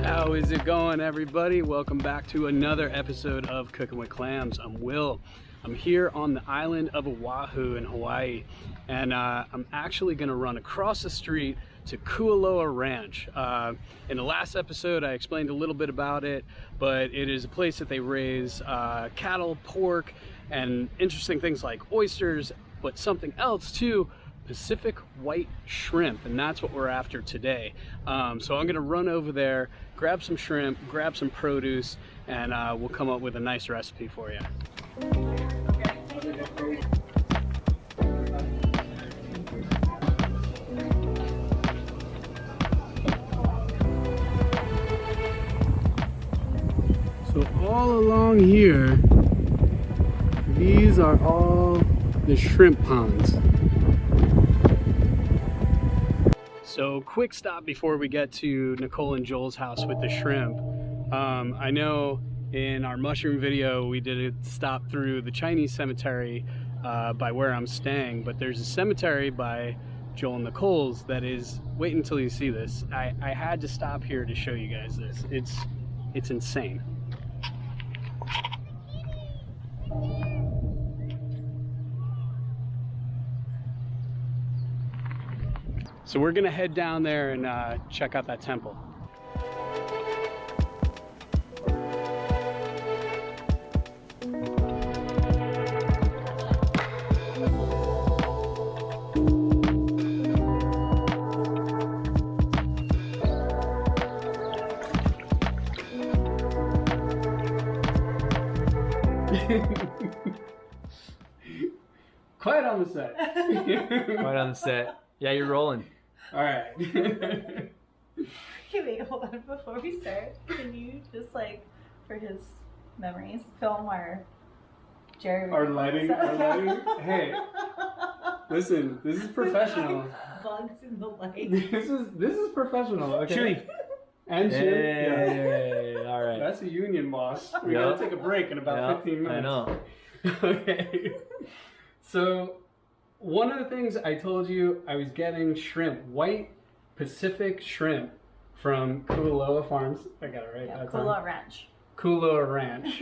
How is it going, everybody? Welcome back to another episode of Cooking with Clams. I'm Will. I'm here on the island of Oahu in Hawaii, and I'm actually going to run across the street to Kualoa Ranch. In the last episode, I explained a little bit about it, but it is a place that they raise cattle, pork, and interesting things like oysters, but something else too, Pacific white shrimp, and that's what we're after today. So I'm gonna run over there, grab some shrimp, grab some produce, and we'll come up with a nice recipe for you. So all along here, these are all the shrimp ponds. So quick stop before we get to Nicole and Joel's house with the shrimp. I know in our mushroom video we did a stop through the Chinese cemetery by where I'm staying, but there's a cemetery by Joel and Nicole's that is, wait until you see this. I had to stop here to show you guys this. It's insane. So we're gonna head down there and check out that temple. Quiet on the set. Quiet on the set. Yeah, you're rolling. All right. Okay, wait, hold on. Before we start, can you just, like, for his memories, film our Jerry? Our lighting. Hey, listen, this is professional. Bugs in the light. This is professional. Okay. Chewy. And Chewy. Hey, all right. That's a union, boss. We gotta take a break in about 15 minutes. I know. Okay. So, one of the things I told you, I was getting shrimp, white Pacific shrimp from Kualoa Farms. I got it right. Yeah, Kualoa Ranch. Kualoa Ranch.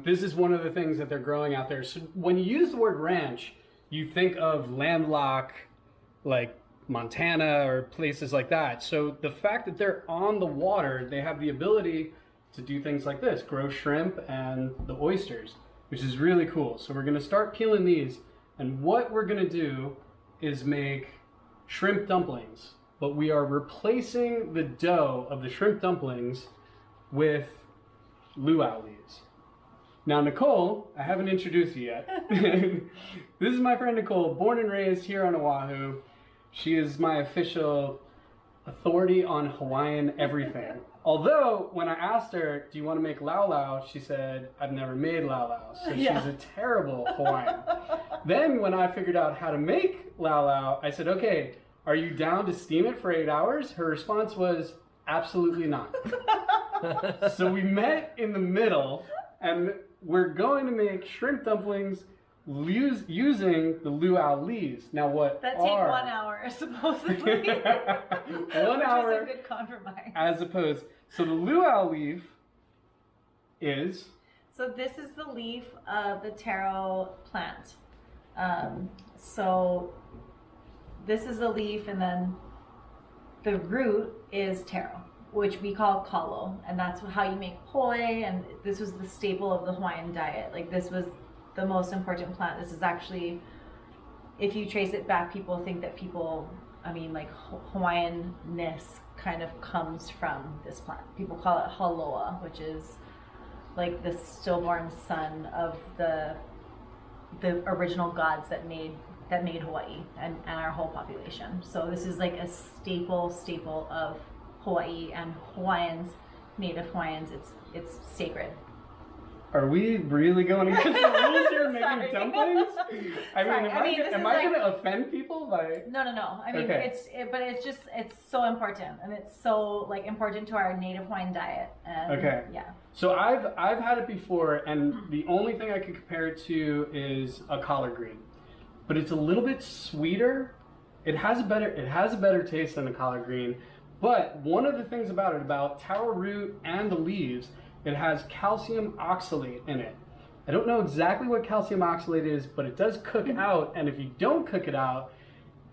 This is one of the things that they're growing out there. So when you use the word ranch, you think of landlocked, like Montana or places like that. So the fact that they're on the water, they have the ability to do things like this, grow shrimp and the oysters, which is really cool. So we're gonna start peeling these. And what we're gonna do is make shrimp dumplings, but we are replacing the dough of the shrimp dumplings with laulau leaves. Now, Nicole, I haven't introduced you yet. This is my friend Nicole, born and raised here on Oahu. She is my official authority on Hawaiian everything. Although, when I asked her, do you want to make laulau, she said, I've never made laulau, so she's a terrible Hawaiian. Then, when I figured out how to make laulau, I said, okay, are you down to steam it for 8 hours? Her response was, absolutely not. So we met in the middle, and we're going to make shrimp dumplings using the laulau leaves. Now what that take 1 hour, supposedly. 1 hour. Which is a good compromise. As opposed, so the laulau leaf is? So this is the leaf of the taro plant. So this is the leaf, and then the root is taro, which we call kalo, and that's how you make poi, and this was the staple of the Hawaiian diet. Like, this was the most important plant. This is actually, if you trace it back, people think that like Hawaiian-ness kind of comes from this plant. People call it haloa, which is like the stillborn son of the original gods that made Hawaii and our whole population. So this is like a staple of Hawaii and Hawaiians, Native Hawaiians. It's sacred. Are we really going against the rules here, making dumplings? Am I going to offend people by? No. I mean, okay. It's so important, and it's so like important to our Native Hawaiian diet. And, okay. Yeah. So I've had it before, and the only thing I can compare it to is a collard green, but it's a little bit sweeter. It has a better taste than a collard green, But one of the things about it, about taro root and the leaves, it has calcium oxalate in it. I don't know exactly what calcium oxalate is, but it does cook out, and if you don't cook it out,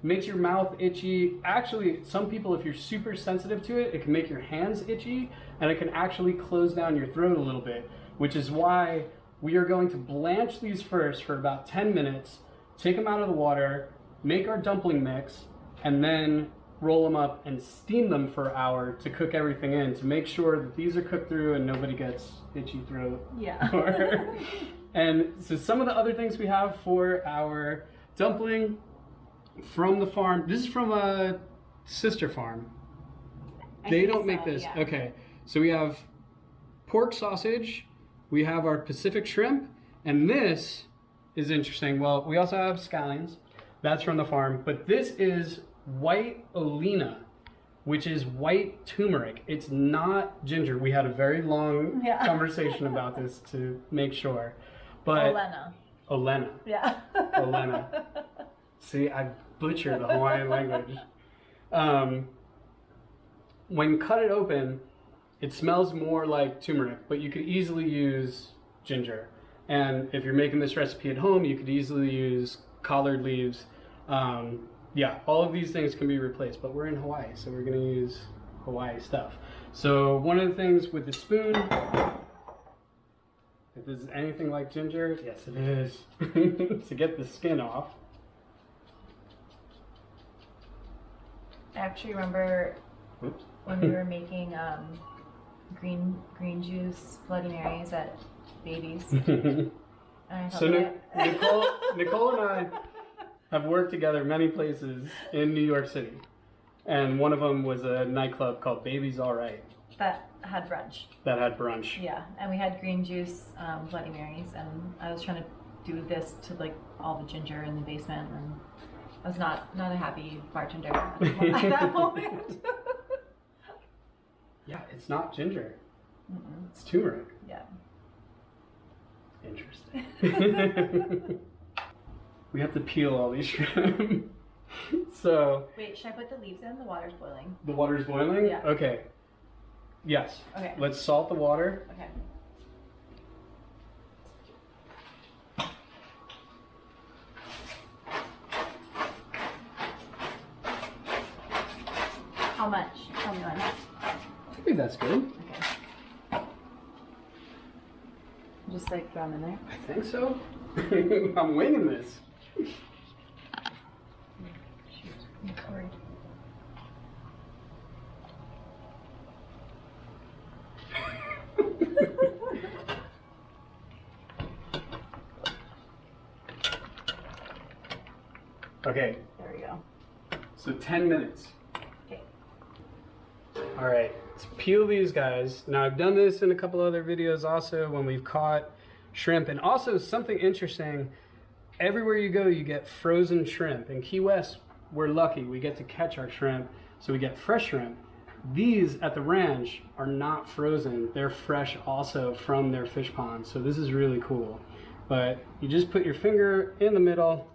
it makes your mouth itchy. Actually, some people, if you're super sensitive to it, it can make your hands itchy, and it can actually close down your throat a little bit, which is why we are going to blanch these first for about 10 minutes, take them out of the water, make our dumpling mix, and then roll them up and steam them for an hour to cook everything in, to make sure that these are cooked through and nobody gets itchy throat. Yeah. And so some of the other things we have for our dumpling from the farm, this is from a sister farm. They don't make this. Yeah. Okay, so we have pork sausage, we have our Pacific shrimp, and this is interesting. Well, we also have scallions. That's from the farm, but this is white olina, which is white turmeric. It's not ginger. We had a very long conversation about this to make sure. But Olena. Yeah. Olena. See, I butchered the Hawaiian language. When you cut it open, it smells more like turmeric, but you could easily use ginger. And if you're making this recipe at home, you could easily use collard leaves. Yeah, all of these things can be replaced, but we're in Hawaii, so we're gonna use Hawaii stuff. So one of the things with the spoon, if this is anything like ginger, yes it is, to get the skin off. I actually remember when we were making green juice Bloody Marys at Babies. So Nicole and I have worked together many places in New York City, and one of them was a nightclub called Baby's All Right. That had brunch. That had brunch. Yeah, and we had green juice Bloody Marys, and I was trying to do this to like all the ginger in the basement, and I was not a happy bartender at that moment. Yeah, it's not ginger. Mm-mm. It's turmeric. Yeah. Interesting. We have to peel all these shrimp. So. Wait, should I put the leaves in? The water's boiling. The water's boiling? Yeah. Okay. Yes. Okay. Let's salt the water. Okay. How much? Tell me when. I think that's good. Okay. Just like throw them in there. I think so. I'm winging this. Sorry. Okay. There we go. So 10 minutes. Okay. All right. Let's peel these guys. Now I've done this in a couple other videos also when we've caught shrimp, and also something interesting. Everywhere you go, you get frozen shrimp. In Key West, we're lucky. We get to catch our shrimp, so we get fresh shrimp. These at the ranch are not frozen. They're fresh also from their fish pond. So this is really cool. But you just put your finger in the middle.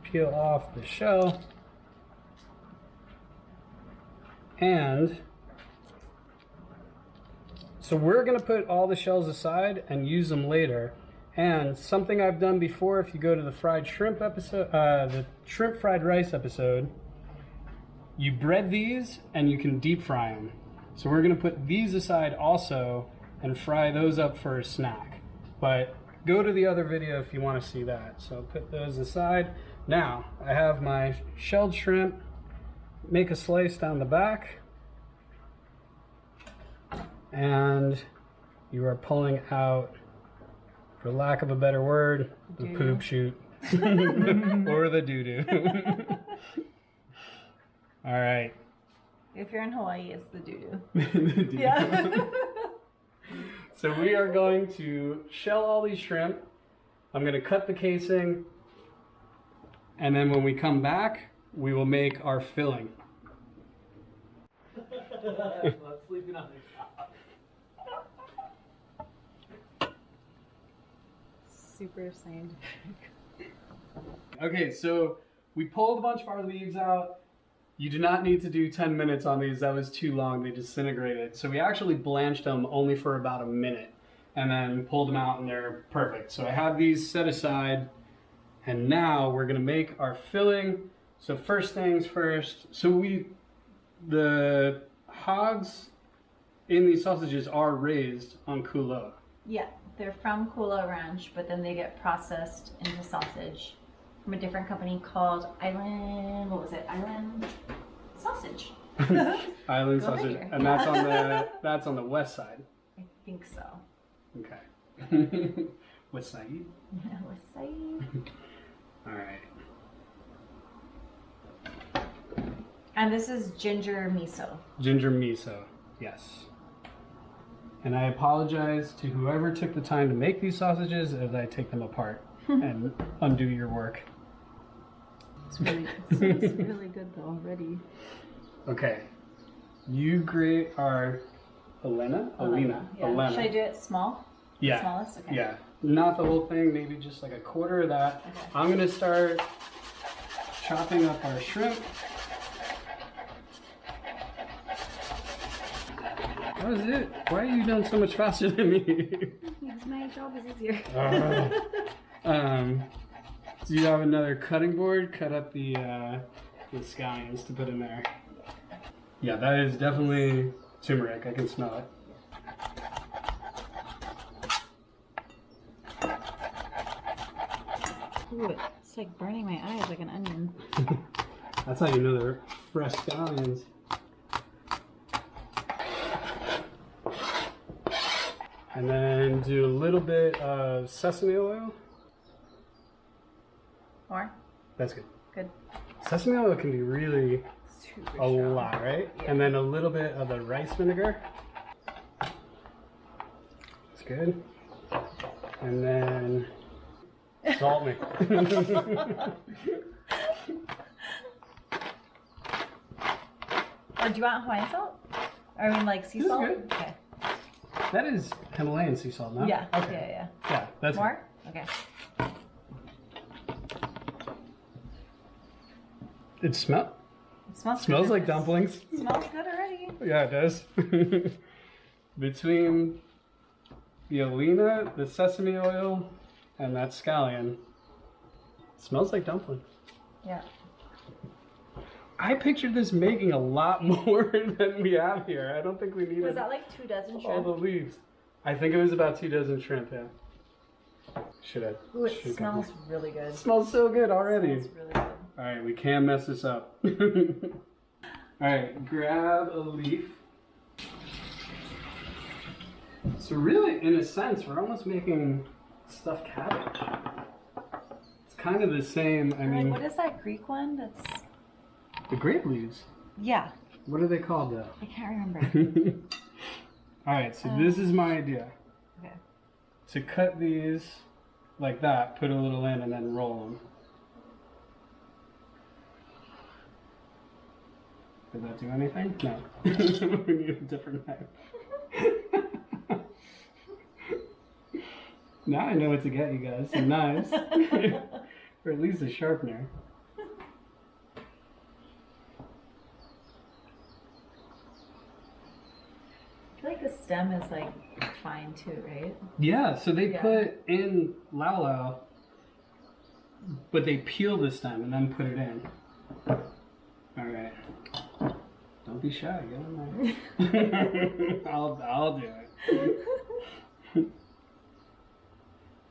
Peel off the shell. And so we're going to put all the shells aside and use them later. And something I've done before, if you go to the fried shrimp episode, the shrimp fried rice episode, you bread these and you can deep fry them. So we're going to put these aside also and fry those up for a snack. But go to the other video if you want to see that. So put those aside. Now I have my shelled shrimp. Make a slice down the back, and you are pulling out, for lack of a better word, the poop chute or the doo-doo. All right. If you're in Hawaii, it's the doo-doo. The doo-doo. Yeah. So we are going to shell all these shrimp. I'm going to cut the casing, and then when we come back, we will make our filling. Sleeping on super scientific. Okay, so we pulled a bunch of our leaves out. You do not need to do 10 minutes on these. That was too long. They disintegrated. So we actually blanched them only for about a minute and then pulled them out and they're perfect. So I have these set aside and now we're going to make our filling. So first things first. So the hogs in these sausages are raised on Kualoa. Yeah, they're from Kualoa Ranch, but then they get processed into sausage from a different company called Island. What was it? Island Sausage. Island Go sausage, figure. and that's on the west side. I think so. Okay. West side. Yeah, West Side. All right. And this is ginger miso. Ginger miso. Yes. And I apologize to whoever took the time to make these sausages as I take them apart and undo your work. It's really good though already. Okay. You grate our Alena? Yeah. Alena. Should I do it small? Yeah. The smallest? Okay. Yeah. Not the whole thing, maybe just like a quarter of that. Okay. I'm going to start chopping up our shrimp. That was it. Why are you done so much faster than me? Because my job is easier. Do you have another cutting board? Cut up the scallions to put in there. Yeah, that is definitely turmeric. I can smell it. Ooh, it's like burning my eyes like an onion. That's how you know they're fresh scallions. And then do a little bit of sesame oil. More? That's good. Good. Sesame oil can be really Super a strong. lot, right? Yeah. And then a little bit of the rice vinegar. That's good. And then salt me. Or do you want Hawaiian salt? Or I mean like sea This is salt? good. Okay. That is Himalayan sea salt, no? Yeah. Okay. Yeah. Yeah, that's More? Okay. It smells It smells like good. dumplings. It smells good already. Yeah, it does. Between the Alena, the sesame oil, and that scallion, it smells like dumpling. Yeah. I pictured this making a lot more than we have here. I don't think we needed Was that like 2 dozen all shrimp? the leaves. I think it was about 2 dozen shrimp, yeah. Should have. Ooh, it smells really good. It smells so good already. It smells really good. Alright, we can't mess this up. Alright, grab a leaf. So really, in a sense, we're almost making stuffed cabbage. It's kind of the same, I mean, What is that Greek one? That's... the grape leaves. Yeah. What are they called though? I can't remember. Alright, so this is my idea. Okay. To cut these like that, put a little in, and then roll them. Did that do anything? No. We need a different knife. Now I know what to get you guys. Some knives. Or at least a sharpener. I feel like the stem is like fine too, right? Yeah, so they Yeah. put in laulau, but they peel the stem and then put it in. Alright. Don't be shy, get in there. I'll do it.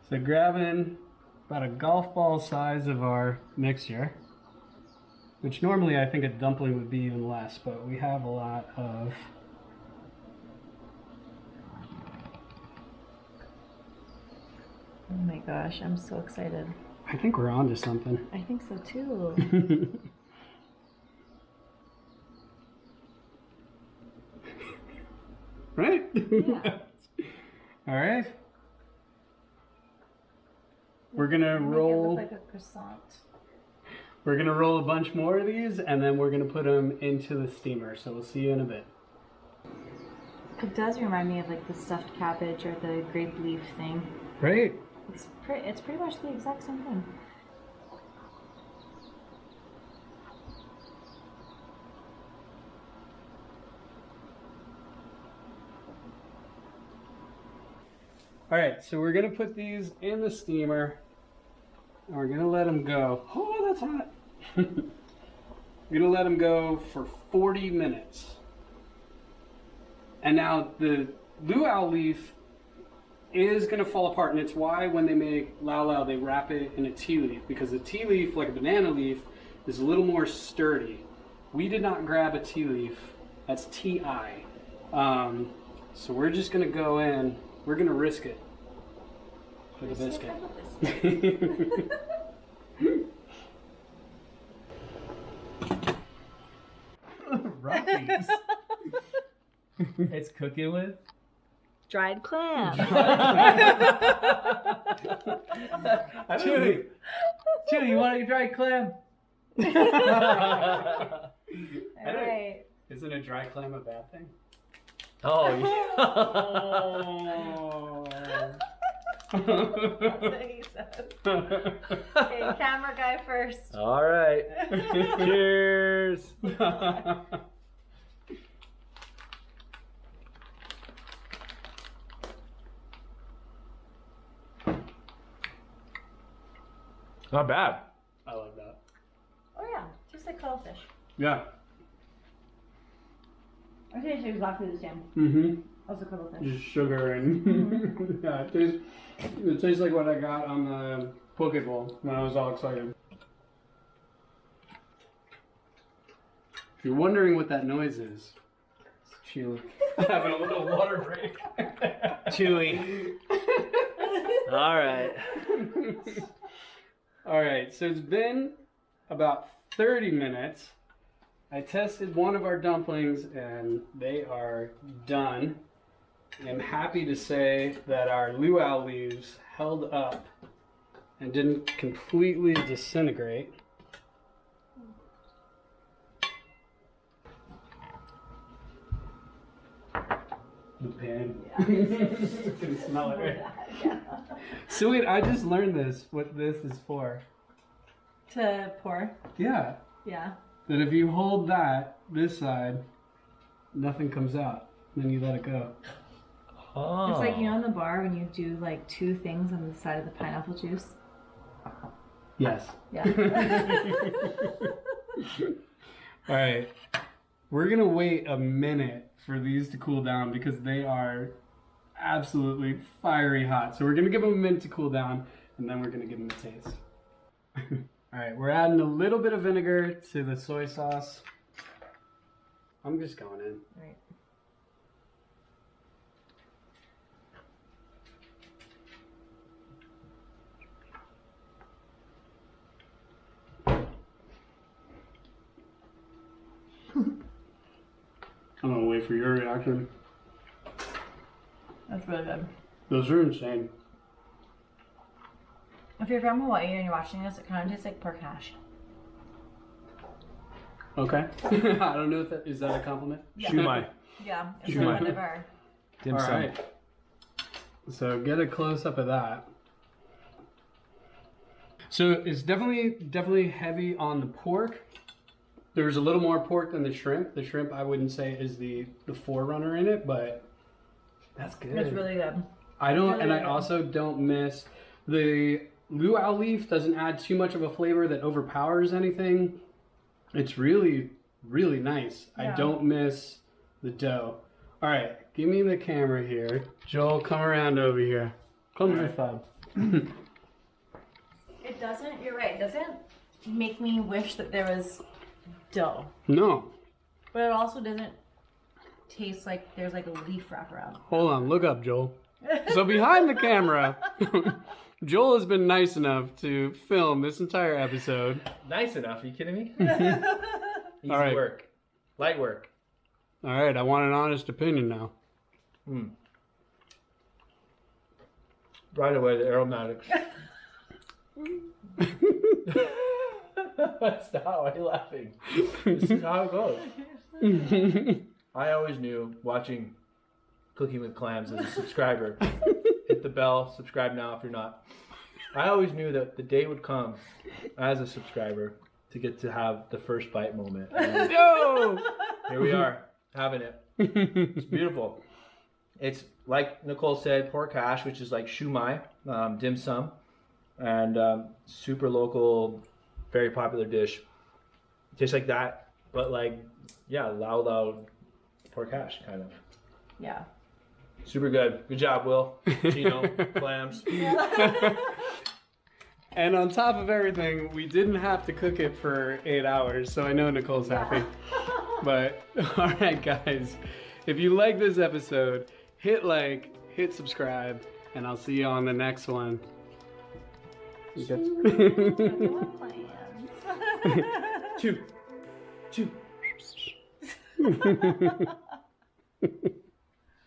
So grabbing about a golf ball size of our mixture, which normally I think a dumpling would be even less, but we have a lot of Oh my gosh, I'm so excited. I think we're on to something. I think so too. Right? Yeah. All right. We're gonna Make it roll. look like a croissant. We're gonna roll a bunch more of these, and then we're gonna put them into the steamer. So we'll see you in a bit. It does remind me of like the stuffed cabbage or the grape leaf thing. Right? It's pretty much the exact same thing. All right, so we're gonna put these in the steamer, and we're gonna let them go. Oh, that's hot. We're gonna let them go for 40 minutes. And now the laulau leaf is gonna fall apart, and it's why when they make laulau, they wrap it in a tea leaf, because the tea leaf, like a banana leaf, is a little more sturdy. We did not grab a tea leaf. That's T-I. So we're just gonna go in. We're gonna risk it for the biscuit. Roughies. It's cooking with Dried clam. Chewy, you want a dried clam? All right. Isn't a dry clam a bad thing? Oh, yeah. Oh. That's what he said. Okay, camera guy first. All right. Cheers. Not bad. I love that. Oh yeah, just like cuttlefish. Yeah. I think it's exactly the same Mm-hmm. as the cuttlefish. Just sugar and yeah, it tastes like what I got on the poke bowl when I was all excited. If you're wondering what that noise is, it's Chewy having a little water break. Chewy. All right. All right, so it's been about 30 minutes. I tested one of our dumplings and they are done. I'm happy to say that our laulau leaves held up and didn't completely disintegrate. The pan. Yeah. You can smell it, right? Yeah. Sweet, I just learned this, what this is for. To pour. Yeah, Yeah. that if you hold that, this side, nothing comes out. Then you let it go. Oh. It's like, you know, in the bar when you do like two things on the side of the pineapple juice. Yes. Yeah. All right. We're going to wait a minute for these to cool down because they are absolutely fiery hot. So we're going to give them a minute to cool down and then we're going to give them a taste. All right, we're adding a little bit of vinegar to the soy sauce. I'm just going in. Right. I'm gonna wait for your reaction. That's really good. Those are insane. If you're from Hawaii and you're watching this, it kind of tastes like pork hash. Okay. I don't know if that is that a compliment. Yeah. Shumai. Yeah, it's Shumai. like one of our. Dim All sum. right. So get a close up of that. So it's definitely heavy on the pork. There's a little more pork than the shrimp. The shrimp I wouldn't say is the forerunner in it, but that's good. It's really good. I don't, really and I good. also don't miss the laulau leaf. Doesn't add too much of a flavor that overpowers anything. It's really, really nice. Yeah. I don't miss the dough. All right, give me the camera here. Joel, come around over here. Come to my side. It doesn't, you're right, it doesn't make me wish that there was dough. No, But it also doesn't taste like there's like a leaf wrap around. hold on. Look up, Joel. So behind the camera, Joel has been nice enough to film this entire episode. Nice enough. Are you kidding me? Easy All right. work. Light work. All right, I want an honest opinion now. Right away, the aromatics. Stop. Why are you laughing? This is how it goes. I always knew, watching Cooking with Clams as a subscriber, it hit the bell, subscribe now if you're not. I always knew that the day would come as a subscriber to get to have the first bite moment. And No! here we are, having it. It's beautiful. It's like Nicole said, pork hash, which is like shumai, dim sum, and super local, very popular dish. Tastes like that, but like, yeah, laulau pork hash, kind of. Yeah. Super good. Good job, Will. Chino, clams. And on top of everything, we didn't have to cook it for 8 hours, so I know Nicole's happy. But, alright guys, if you like this episode, hit like, hit subscribe, and I'll see you on the next one. You got- Chew. Chew.